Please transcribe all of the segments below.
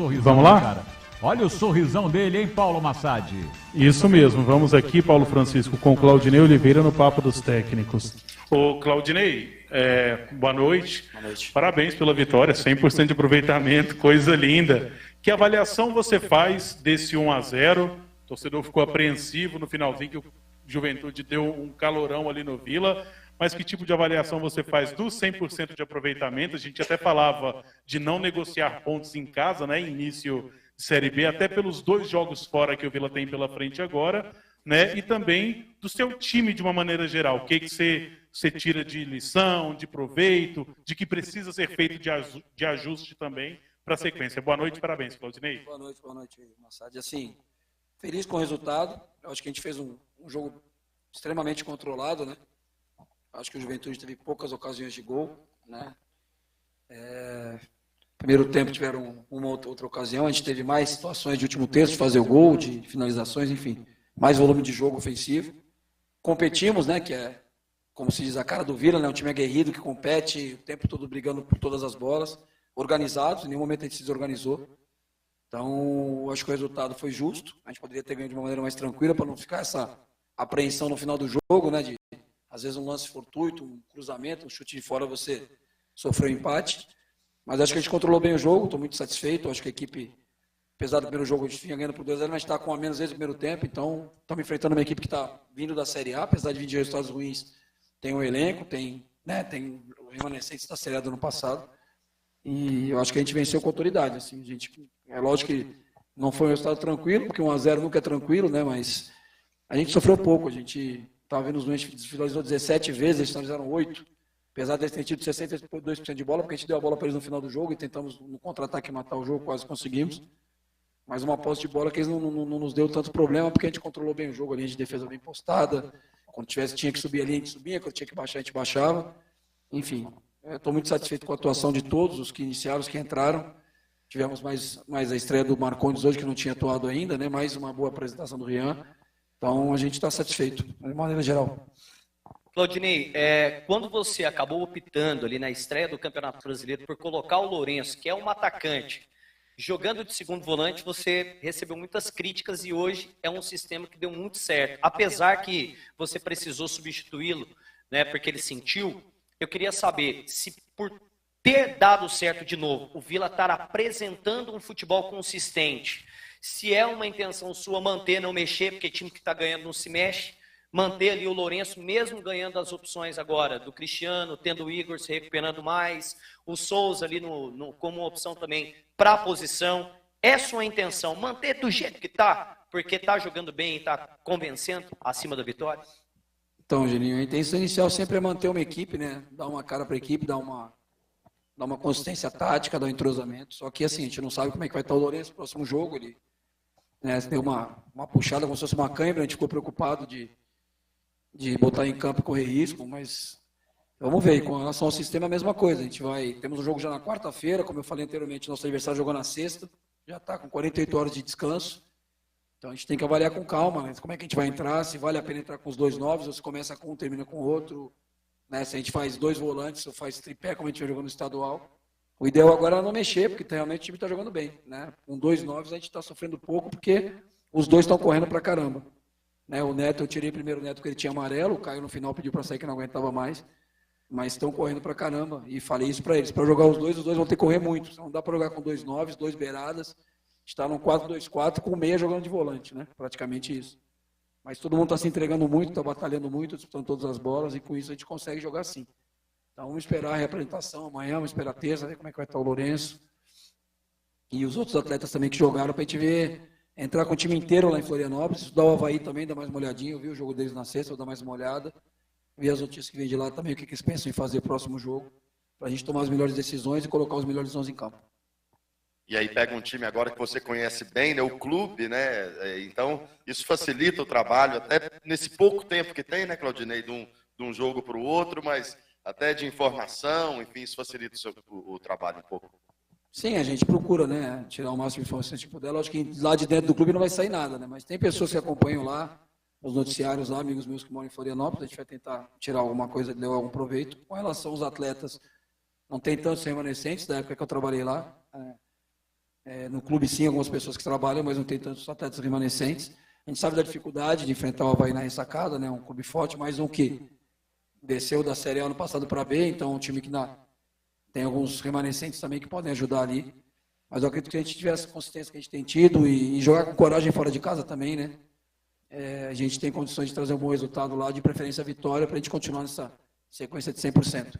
sorrisão. Vamos lá? Cara. Olha o sorrisão dele, hein, Paulo Massad? Isso mesmo, vamos aqui, Paulo Francisco, com Claudinei Oliveira no Papo dos Técnicos. Ô, Claudinei, boa noite. Boa noite. Parabéns pela vitória, 100% de aproveitamento, coisa linda. Que avaliação você faz desse 1-0? O torcedor ficou apreensivo no finalzinho, que o Juventude deu um calorão ali no Vila. Mas que tipo de avaliação você faz do 100% de aproveitamento? A gente até falava de não negociar pontos em casa, né, início de Série B, até pelos 2 jogos fora que o Vila tem pela frente agora, né, e também do seu time de uma maneira geral. O que você tira de lição, de proveito, de que precisa ser feito de ajuste também para a sequência. Boa noite, parabéns, Claudinei. Boa noite, Massad. Assim, feliz com o resultado. Eu acho que a gente fez um jogo extremamente controlado, né? Acho que o Juventude teve poucas ocasiões de gol, né? Primeiro tempo tiveram uma outra ocasião, a gente teve mais situações de último terço, de fazer o gol, de finalizações, enfim, mais volume de jogo ofensivo. Competimos, né? Que é, como se diz, a cara do Vila, né? Um time aguerrido que compete o tempo todo brigando por todas as bolas, organizados, em nenhum momento a gente se desorganizou. Então, acho que o resultado foi justo. A gente poderia ter ganho de uma maneira mais tranquila para não ficar essa apreensão no final do jogo, né? Às vezes um lance fortuito, um cruzamento, um chute de fora, você sofreu empate. Mas acho que a gente controlou bem o jogo, estou muito satisfeito. Acho que a equipe, apesar do primeiro jogo, a gente vinha ganhando por 2-0, mas a gente está com a menos desde o primeiro tempo. Então, estamos enfrentando uma equipe que está vindo da Série A, apesar de vir de resultados ruins. Tem um elenco, tem o remanescente da Série A do ano passado. E eu acho que a gente venceu com autoridade. Assim, é lógico que não foi um resultado tranquilo, porque 1-0 nunca é tranquilo, né? Mas a gente sofreu pouco, a gente... Estava vendo os números, finalizou 17 vezes, eles finalizaram 8. Apesar de eles terem tido 62% de bola, porque a gente deu a bola para eles no final do jogo e tentamos no contra-ataque matar o jogo, quase conseguimos. Mas uma posse de bola que eles não nos deu tanto problema, porque a gente controlou bem o jogo, a linha de defesa bem postada. Quando tinha que subir ali, a gente subia, quando tinha que baixar, a gente baixava. Enfim, estou muito satisfeito com a atuação de todos, os que iniciaram, os que entraram. Tivemos mais a estreia do Marcondes hoje, que não tinha atuado ainda, né? Mais uma boa apresentação do Rian. Então, a gente está satisfeito, de maneira geral. Claudinei, quando você acabou optando ali na estreia do Campeonato Brasileiro por colocar o Lourenço, que é um atacante, jogando de segundo volante, você recebeu muitas críticas e hoje é um sistema que deu muito certo. Apesar que você precisou substituí-lo, né, porque ele sentiu, eu queria saber se por ter dado certo de novo, o Vila estar apresentando um futebol consistente, se é uma intenção sua manter, não mexer, porque time que está ganhando não se mexe, manter ali o Lourenço, mesmo ganhando as opções agora do Cristiano, tendo o Igor se recuperando mais, o Souza ali como opção também para a posição. É sua intenção manter do jeito que está, porque está jogando bem e está convencendo acima da vitória? Então, Geninho, a intenção inicial sempre é manter uma equipe, né? Dar uma cara para a equipe, dar uma consistência tática, dar um entrosamento. Só que assim, a gente não sabe como é que vai estar o Lourenço no próximo jogo. Ele deu uma puxada como se fosse uma cãibra, a gente ficou preocupado de botar em campo e correr risco, mas vamos ver. Com relação ao sistema, a mesma coisa. Temos um jogo já na quarta-feira, como eu falei anteriormente, nosso adversário jogou na sexta, já está com 48 horas de descanso. Então a gente tem que avaliar com calma, né? Como é que a gente vai entrar, se vale a pena entrar com os 2 novos, ou se começa com um, termina com o outro, né? Se a gente faz 2 volantes, ou faz tripé, como a gente vai jogando no estadual. O ideal agora é não mexer, porque realmente o time está jogando bem, né? Com 2 novos a gente está sofrendo pouco, porque os 2 estão correndo pra caramba. Né? O Neto, eu tirei primeiro o Neto porque ele tinha amarelo, o Caio no final pediu para sair que não aguentava mais, mas estão correndo pra caramba, e falei isso para eles, para jogar os dois vão ter que correr muito, não dá para jogar com 2 noves, 2 beiradas, está num 4-2-4 com meia jogando de volante, né? Praticamente isso. Mas todo mundo está se entregando muito, está batalhando muito, disputando todas as bolas, e com isso a gente consegue jogar sim. Então vamos esperar a representação amanhã, vamos esperar terça, ver como é que vai estar o Lourenço, e os outros atletas também que jogaram, para a gente ver, entrar com o time inteiro lá em Florianópolis, estudar o Avaí também, dar mais uma olhadinha, eu vi o jogo deles na sexta, vou dar mais uma olhada, ver as notícias que vêm de lá também, o que eles pensam em fazer o próximo jogo, para a gente tomar as melhores decisões e colocar os melhores 11 em campo. E aí pega um time agora que você conhece bem, né, o clube, né, então isso facilita o trabalho, até nesse pouco tempo que tem, né, Claudinei, de um jogo para o outro, mas até de informação, enfim, isso facilita o trabalho um pouco. Sim, a gente procura, né, tirar o máximo de informação que a gente puder. Lógico que lá de dentro do clube não vai sair nada, né, mas tem pessoas que acompanham lá, os noticiários lá, amigos meus que moram em Florianópolis, a gente vai tentar tirar alguma coisa, dar algum proveito. Com relação aos atletas, não tem tantos remanescentes da época que eu trabalhei lá. No clube, sim, algumas pessoas que trabalham, mas não tem tantos atletas remanescentes. A gente sabe da dificuldade de enfrentar o Avaí na ressacada, né? Um clube forte, mas um que desceu da Série A ano passado para B, então um time que tem alguns remanescentes também que podem ajudar ali. Mas eu acredito que a gente tiver essa consistência que a gente tem tido e jogar com coragem fora de casa também, né? A gente tem condições de trazer um bom resultado lá, de preferência a vitória, para a gente continuar nessa sequência de 100%.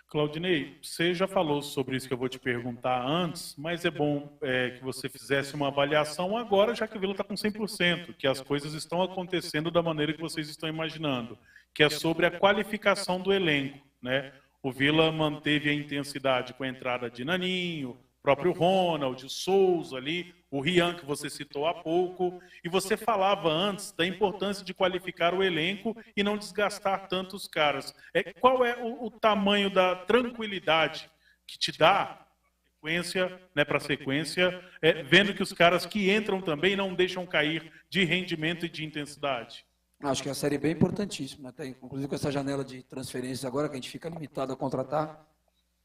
Claudinei, você já falou sobre isso que eu vou te perguntar antes, mas é bom que você fizesse uma avaliação agora, já que o Vila está com 100%, que as coisas estão acontecendo da maneira que vocês estão imaginando, que é sobre a qualificação do elenco, né? O Vila manteve a intensidade com a entrada de Naninho, próprio Ronald, Souza ali, o Rian, que você citou há pouco, e você falava antes da importância de qualificar o elenco e não desgastar tantos caras. Qual é o tamanho da tranquilidade que te dá sequência, né, para sequência, vendo que os caras que entram também não deixam cair de rendimento e de intensidade? Acho que a Série B é importantíssima, até, inclusive com essa janela de transferências agora, que a gente fica limitado a contratar,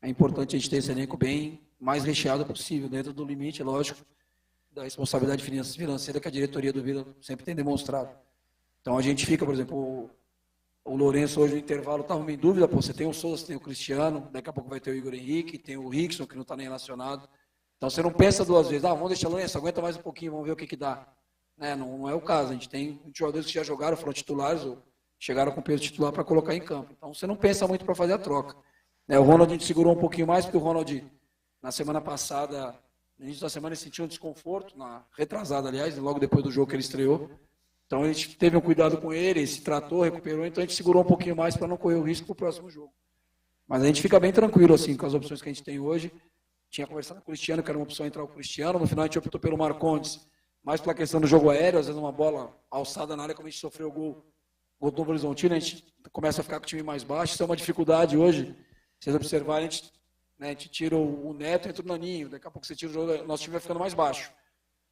é importante a gente ter esse elenco bem mais recheado possível, dentro do limite, lógico, da responsabilidade financeira que a diretoria do Vila sempre tem demonstrado. Então a gente fica, por exemplo, o Lourenço hoje no intervalo estava em dúvida, você tem o Souza, você tem o Cristiano, daqui a pouco vai ter o Igor Henrique, tem o Rickson, que não está nem relacionado. Então você não pensa duas vezes, vamos deixar o Lourenço, aguenta mais um pouquinho, vamos ver o que dá. Não é o caso, a gente tem jogadores que já jogaram, foram titulares, ou chegaram com peso titular para colocar em campo. Então você não pensa muito para fazer a troca. O Ronald a gente segurou um pouquinho mais, porque o Ronald, na semana passada, no início da semana, ele sentiu um desconforto, retrasada, aliás, logo depois do jogo que ele estreou. Então a gente teve um cuidado com ele, se tratou, recuperou, então a gente segurou um pouquinho mais para não correr o risco para o próximo jogo. Mas a gente fica bem tranquilo assim, com as opções que a gente tem hoje. Tinha conversado com o Cristiano, que era uma opção entrar o Cristiano, no final a gente optou pelo Marcondes, mais pela questão do jogo aéreo, às vezes uma bola alçada na área, como a gente sofreu o gol do Novo Horizontino, a gente começa a ficar com o time mais baixo, isso é uma dificuldade hoje. Se vocês observarem, a gente tira o Neto e entra o Naninho, daqui a pouco você tira o jogo, nosso time vai ficando mais baixo.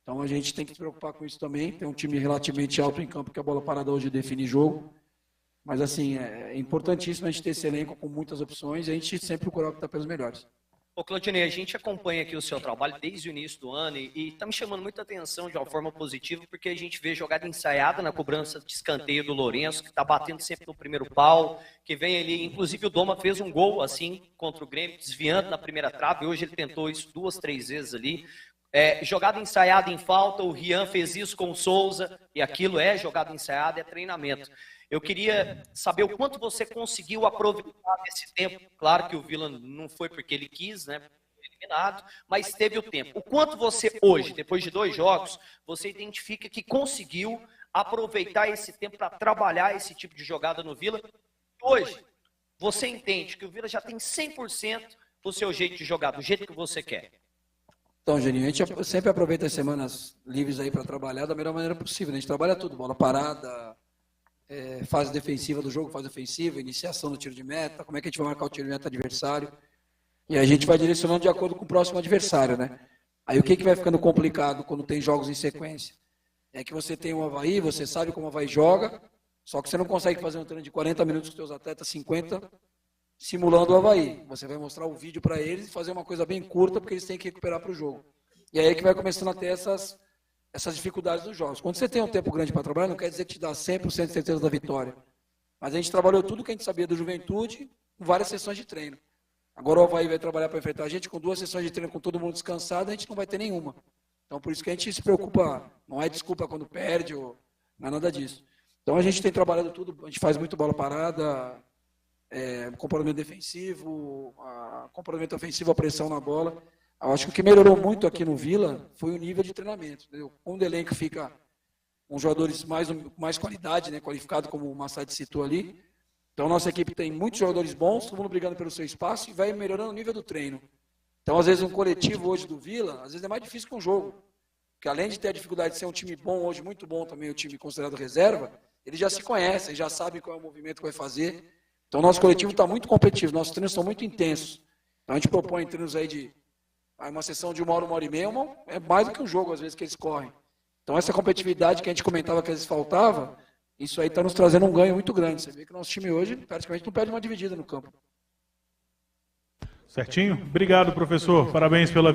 Então a gente tem que se preocupar com isso também, tem um time relativamente alto em campo, que a bola parada hoje define jogo, mas assim, é importantíssimo a gente ter esse elenco com muitas opções e a gente sempre procurar optar pelos melhores. Ô Claudinei, a gente acompanha aqui o seu trabalho desde o início do ano e está me chamando muita atenção de uma forma positiva, porque a gente vê jogada ensaiada na cobrança de escanteio do Lourenço, que está batendo sempre no primeiro pau, que vem ali, inclusive o Doma fez um gol assim contra o Grêmio, desviando na primeira trave, hoje ele tentou isso 2, 3 vezes ali. Jogada ensaiada em falta, o Rian fez isso com o Souza, e aquilo é jogada ensaiada, é treinamento. Eu queria saber o quanto você conseguiu aproveitar esse tempo. Claro que o Vila não foi porque ele quis, né? Eliminado, mas teve o tempo. O quanto você hoje, depois de 2 jogos, você identifica que conseguiu aproveitar esse tempo para trabalhar esse tipo de jogada no Vila? Hoje, você entende que o Vila já tem 100% do seu jeito de jogar, do jeito que você quer? Então, Geninho, a gente sempre aproveita as semanas livres aí para trabalhar da melhor maneira possível. A gente trabalha tudo, bola parada, fase defensiva do jogo, fase ofensiva, iniciação do tiro de meta, como é que a gente vai marcar o tiro de meta adversário. E a gente vai direcionando de acordo com o próximo adversário, né? Aí o que vai ficando complicado quando tem jogos em sequência? É que você tem um Avaí, você sabe como o Avaí joga, só que você não consegue fazer um treino de 40 minutos com os seus atletas, 50, simulando o Avaí. Você vai mostrar o vídeo para eles e fazer uma coisa bem curta, porque eles têm que recuperar para o jogo. E aí é que vai começando a ter essas dificuldades dos jogos. Quando você tem um tempo grande para trabalhar, não quer dizer que te dá 100% de certeza da vitória. Mas a gente trabalhou tudo que a gente sabia do Juventude com várias sessões de treino. Agora o Avaí vai trabalhar para enfrentar a gente com 2 sessões de treino, com todo mundo descansado, a gente não vai ter nenhuma. Então, por isso que a gente se preocupa, não é desculpa quando perde, ou não é nada disso. Então, a gente tem trabalhado tudo, a gente faz muito bola parada, comportamento defensivo, comportamento ofensivo, a pressão na bola. Eu acho que o que melhorou muito aqui no Vila foi o nível de treinamento. Entendeu? Quando o elenco fica com jogadores mais qualidade, né, qualificado, como o Massad citou ali. Então, nossa equipe tem muitos jogadores bons, todo mundo brigando pelo seu espaço e vai melhorando o nível do treino. Então, às vezes, um coletivo hoje do Vila, às vezes é mais difícil que um jogo. Porque além de ter a dificuldade de ser um time bom hoje, muito bom também, o time considerado reserva, eles já se conhecem, já sabem qual é o movimento que vai fazer. Então, nosso coletivo está muito competitivo, nossos treinos são muito intensos. Então, a gente propõe treinos aí de uma sessão de 1 hora, 1 hora e meia, é mais do que um jogo, às vezes, que eles correm. Então, essa competitividade que a gente comentava que às vezes faltava, isso aí está nos trazendo um ganho muito grande. Você vê que o nosso time hoje, praticamente, não perde uma dividida no campo. Certinho? Obrigado, professor. Parabéns pela